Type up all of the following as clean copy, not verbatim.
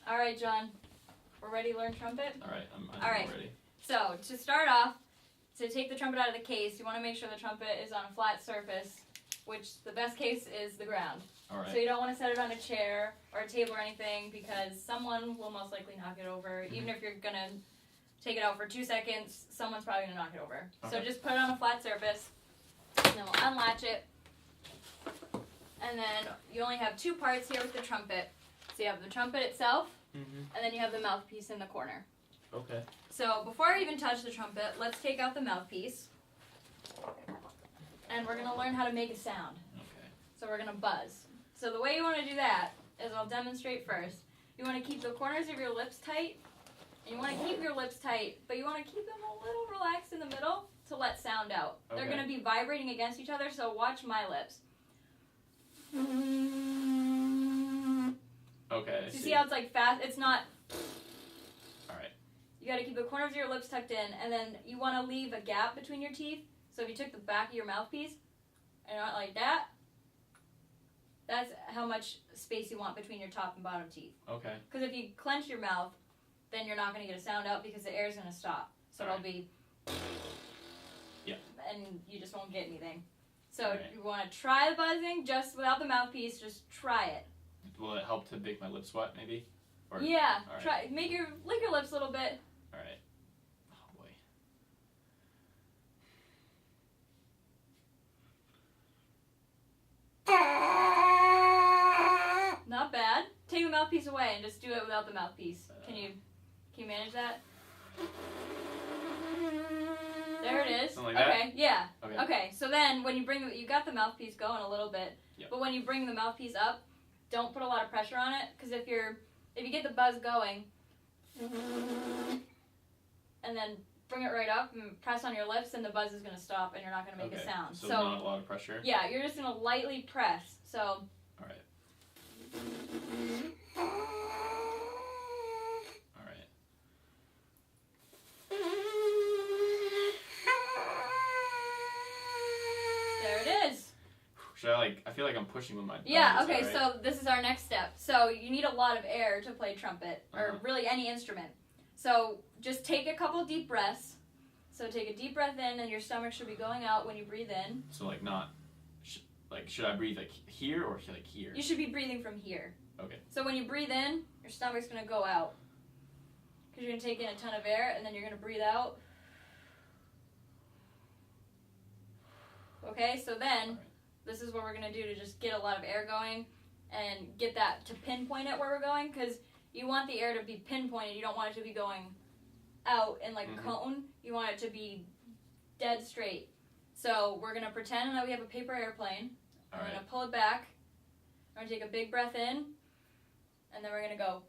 All right, John. We're ready to learn trumpet? All right, I'm right. ready. So, to start off, to take the trumpet out of the case, you want to make sure the trumpet is on a flat surface, which the best case is the ground. All right. So you don't want to set it on a chair or a table or anything because someone will most likely knock it over. Even if you're going to take it out for 2 seconds, someone's probably going to knock it over. Okay. So just put it on a flat surface, and then we'll unlatch it. And then you only have 2 parts here with the trumpet. So you have the trumpet itself, and then you have the mouthpiece in the corner. Okay. So before I even touch the trumpet, let's take out the mouthpiece. And we're going to learn how to make a sound. Okay. So we're going to buzz. So the way you want to do that is I'll demonstrate first. You want to keep the corners of your lips tight. And you want to keep your lips tight, but you want to keep them a little relaxed in the middle to let sound out. Okay. They're going to be vibrating against each other, so watch my lips. Okay. So you see how it's like fast? It's not. All right. You got to keep the corners of your lips tucked in, and then you want to leave a gap between your teeth. So if you took the back of your mouthpiece and not like that, that's how much space you want between your top and bottom teeth. Okay. Because if you clench your mouth, then you're not going to get a sound out because the air is going to stop. So it'll be. Yeah. And you just won't get anything. So you want to try the buzzing just without the mouthpiece. Just try it. Will it help to make my lips wet, maybe? Or, yeah. Right. Try lick your lips a little bit. All right. Oh boy. Not bad. Take the mouthpiece away and just do it without the mouthpiece. Can you manage that? There it is. Something like okay. That? Yeah. Okay. Okay. So then when you you got the mouthpiece going a little bit, yep. But when you bring the mouthpiece up, don't put a lot of pressure on it because if you get the buzz going, and then bring it right up and press on your lips, and the buzz is going to stop and you're not going to make a sound. So not a lot of pressure. Yeah, you're just going to lightly press. So. All right. All right. There it is. Should I feel like I'm pushing with my thumbs. Yeah, okay, right? so this is our next step. So you need a lot of air to play trumpet, or really any instrument. So just take a couple deep breaths. So take a deep breath in, and your stomach should be going out when you breathe in. So should I breathe like here or like here? You should be breathing from here. Okay. So when you breathe in, your stomach's going to go out. Because you're going to take in a ton of air, and then you're going to breathe out. Okay, so then, this is what we're going to do to just get a lot of air going and get that to pinpoint it where we're going, because you want the air to be pinpointed. You don't want it to be going out in like a cone. You want it to be dead straight. So we're going to pretend that we have a paper airplane. We're going to pull it back. We're going to take a big breath in, and then we're going to go.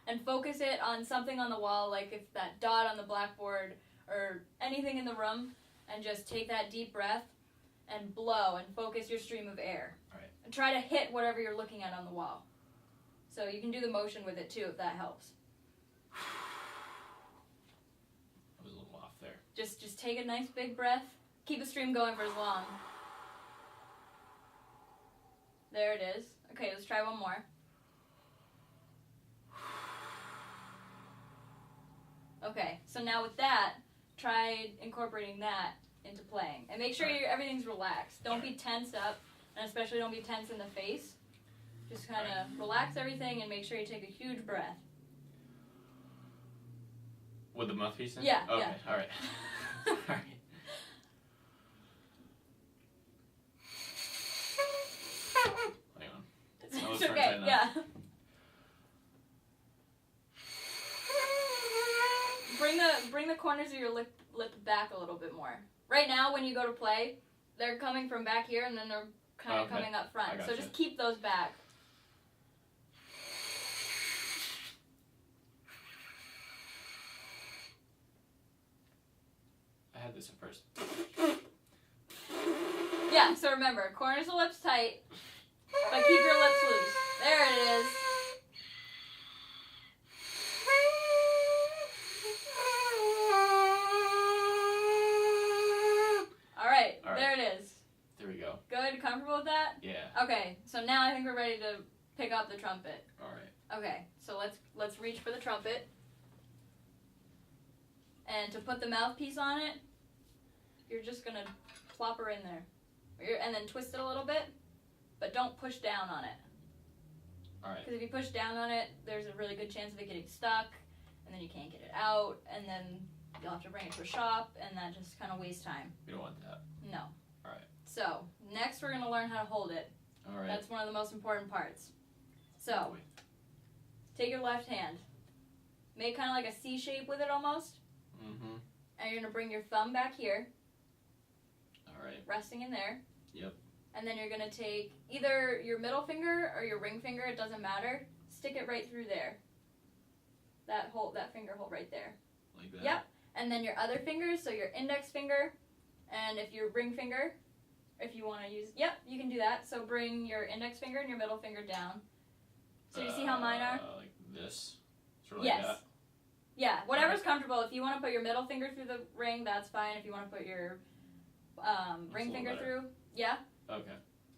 And focus it on something on the wall, like if that dot on the blackboard or anything in the room, and just take that deep breath and blow and focus your stream of air. All right. And try to hit whatever you're looking at on the wall. So you can do the motion with it too if that helps. I was a little off there. Just take a nice big breath. Keep the stream going for as long. There it is. Okay, let's try one more. Okay, so now with that, try incorporating that into playing. And make sure everything's relaxed. Don't be tensed up, and especially don't be tense in the face. Just kind of relax everything and make sure you take a huge breath. With the mouthpiece in? Yeah, okay, yeah. All right. All right. Hang on. It's okay, yeah. Bring the corners of your lip back a little bit more. Right now, when you go to play, they're coming from back here, and then they're kind of coming up front. So just keep those back. I had this at first. Yeah, so remember, corners of lips tight, but keep your lips loose. There it is. There it is. There we go. Good? Comfortable with that? Yeah. Okay, so now I think we're ready to pick up the trumpet. All right. Okay, so let's reach for the trumpet. And to put the mouthpiece on it, you're just gonna plop her in there. And then twist it a little bit, but don't push down on it. All right. Because if you push down on it, there's a really good chance of it getting stuck, and then you can't get it out, and then you'll have to bring it to a shop, and that just kind of wastes time. We don't want that. No. All right. So, next we're gonna learn how to hold it. All right. That's one of the most important parts. So, Oh, boy. take your left hand, make kind of like a C shape with it almost, Mm-hmm. and you're gonna bring your thumb back here, All right. resting in there. Yep. And then you're gonna take either your middle finger or your ring finger, it doesn't matter. Stick it right through there. That finger hole right there. Like that? Yep. And then your other fingers, so your index finger, and if your ring finger, if you want to use, yep, you can do that. So bring your index finger and your middle finger down. So you see how mine are? Like this? Sort of Yes. like that? Yeah, whatever's comfortable. If you want to put your middle finger through the ring, that's fine. If you want to put your ring finger better. through, yeah. Okay.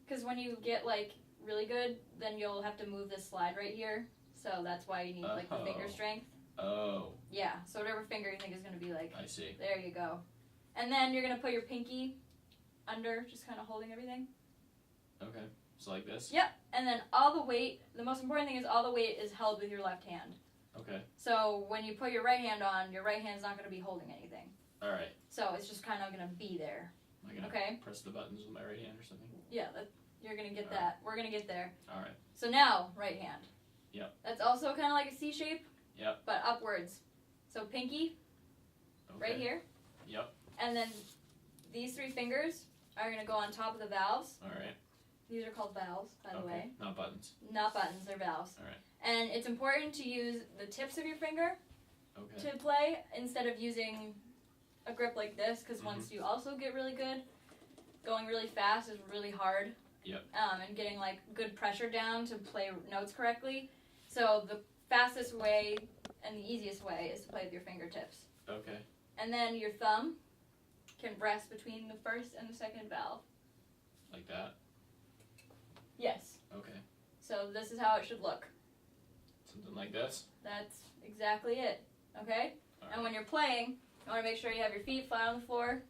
Because when you get like really good, then you'll have to move this slide right here. So that's why you need like the finger strength. Oh. Yeah. So whatever finger you think is going to be like. I see. There you go. And then you're going to put your pinky under, just kind of holding everything. Okay. So like this? Yep. And then all the weight, the most important thing is all the weight is held with your left hand. Okay. So when you put your right hand on, your right hand's not going to be holding anything. All right. So it's just kind of going to be there. Am I going to press the buttons with my right hand or something? Yeah, you're going to get All that. We're going to get there. All right. So now, right hand. Yep. That's also kind of like a C shape. Yep. But upwards. So pinky, Okay. right here. Yep. And then these three fingers are going to go on top of the valves. All right. These are called valves, by the way. Not buttons. Not buttons, they're valves. All right. And it's important to use the tips of your finger Okay. to play instead of using a grip like this, because once you also get really good, going really fast is really hard. Yep. And getting like good pressure down to play notes correctly. So the fastest way and the easiest way is to play with your fingertips. Okay. And then your thumb can rest between the first and the second valve. Like that? Yes. Okay. So this is how it should look. Something like this? That's exactly it. Okay? All And right. when you're playing, you want to make sure you have your feet flat on the floor.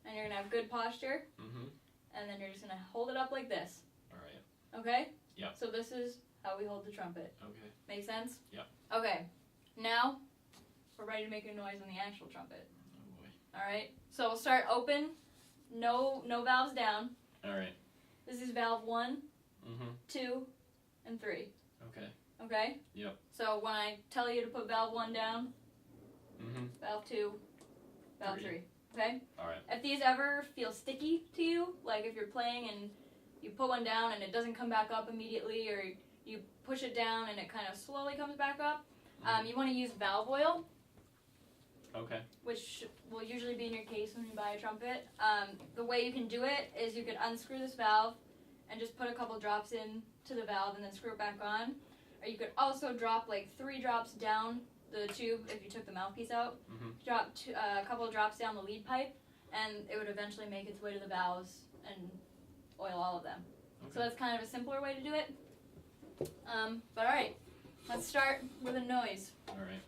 And you're going to have good posture. Mm-hmm. And then you're just going to hold it up like this. All right. Okay? Yep. So this is how we hold the trumpet. Okay. Make sense? Yep. Okay. Now, we're ready to make a noise on the actual trumpet. Oh boy. Alright? So we'll start open. No valves down. All right. This is valve 1, Mm-hmm. 2, and 3. Okay. Okay? Yep. So when I tell you to put valve 1 down, Mm-hmm. valve 2, valve 3. Okay? All right. If these ever feel sticky to you, like if you're playing and you put one down and it doesn't come back up immediately, or you push it down and it kind of slowly comes back up, you want to use valve oil, Okay. which will usually be in your case when you buy a trumpet. The way you can do it is you could unscrew this valve and just put a couple drops in to the valve and then screw it back on. Or you could also drop like 3 drops down the tube if you took the mouthpiece out. Mm-hmm. Drop a couple drops down the lead pipe, and it would eventually make its way to the valves and oil all of them. Okay. So that's kind of a simpler way to do it. But alright, let's start with a noise. All right.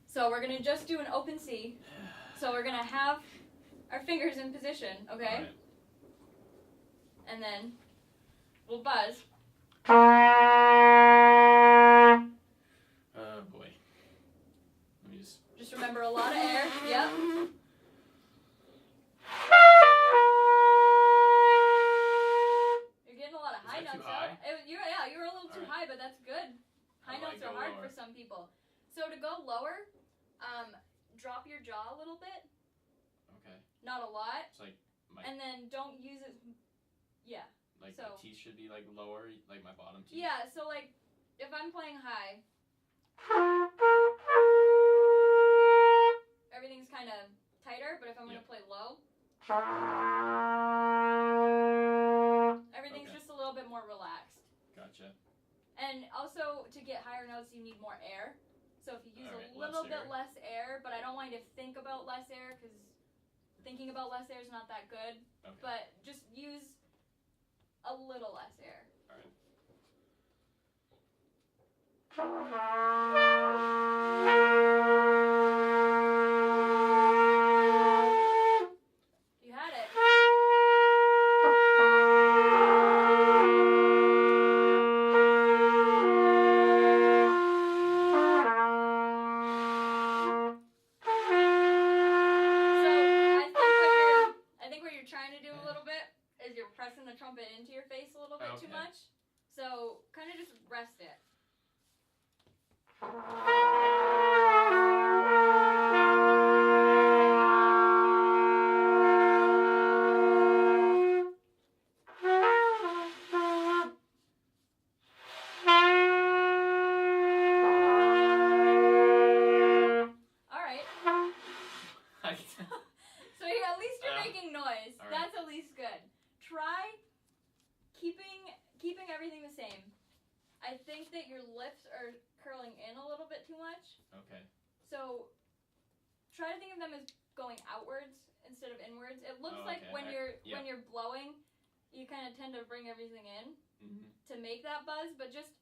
So we're going to just do an open C. So we're going to have our fingers in position, okay? All right. And then we'll buzz. Oh boy. Let me Just remember a lot of air. Yep. You're getting a lot of high that notes too high? though. You were a little too Alright. high, but that's good. High How do I notes are go hard lower? for some people. So to go lower, drop your jaw a little bit. Okay. Not a lot. It's like my And then don't use it. Yeah. my so- teeth should be like lower, like my bottom teeth. Yeah, so like if I'm playing high, everything's kind of tighter, but if I'm going to play low, everything's Okay. just a little bit more relaxed. Gotcha. And also, to get higher notes, you need more air. So if you use Alright, a little less bit air. less air, but I don't want you to think about less air, because thinking about less air is not that good. Okay. But just use a little less air. All right. You had it. Trying to do a little bit is you're pressing the trumpet into your face a little bit too much. So kind of just rest it. Alright. So yeah, at least you're making noise. Right. That's at least good. Try keeping everything the same. I think that your lips are curling in a little bit too much. Okay. So try to think of them as going outwards instead of inwards. It looks like when you're blowing, you kind of tend to bring everything in to make that buzz, but just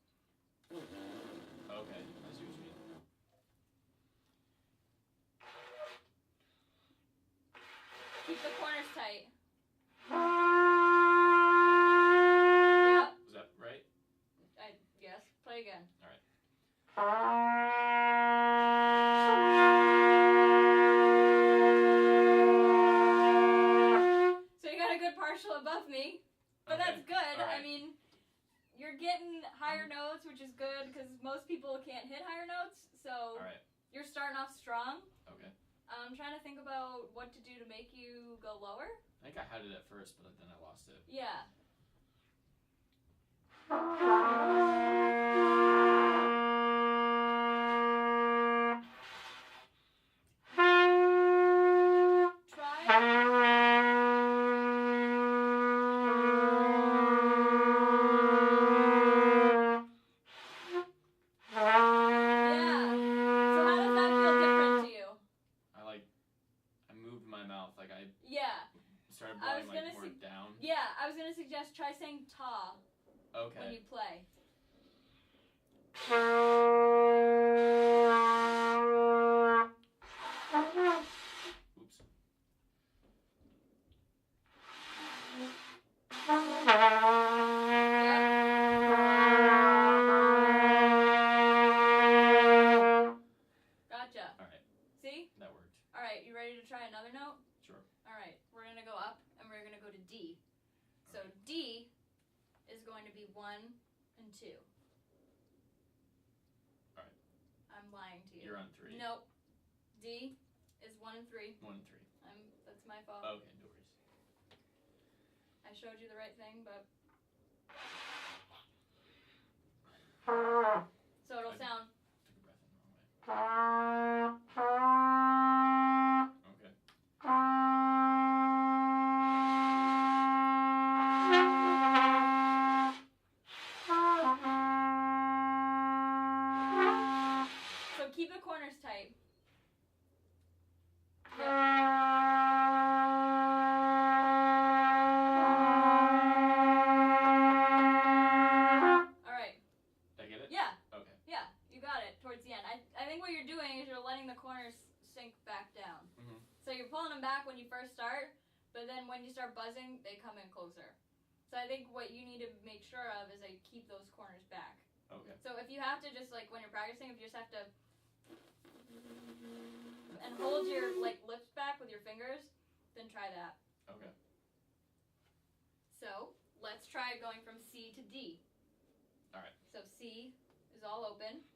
okay. I see what you mean. Keep the corners tight. Yep. Was that right? Yes. Play again. All right. So you got a good partial above me, but that's good. Right. I mean, you're getting higher notes, which is good because most people can't hit higher notes. So you're starting off strong. Okay. I'm trying to think about what to do to make you go lower. I think I had it at first, but then I lost it. Yeah. Started blowing like more down. Yeah, I was gonna suggest try saying ta when you play. Oops. Gotcha. Alright. See? That worked. Alright, you ready to try another note? Sure. Alright, we're going to go up and we're going to go to D. So D is going to be 1 and 2. Alright. I'm lying to you. You're on 3. Nope. D is 1 and 3. 1 and 3. That's my fault. Okay, no worries. I showed you the right thing, but... So it'll sound... Took a breath in the wrong way. Okay. So keep the corners tight. Alright. Did I get it? Yeah. Okay. Yeah, you got it towards the end. I think what you're doing is you're letting the corners sink back down. So you're pulling them back when you first start, but then when you start buzzing, they come in closer. So I think what you need to make sure of is that you keep those corners back. Okay. So if you have to just like when you're practicing, if you just have to and hold your like lips back with your fingers, then try that. Okay. So let's try going from C to D. Alright. So C is all open.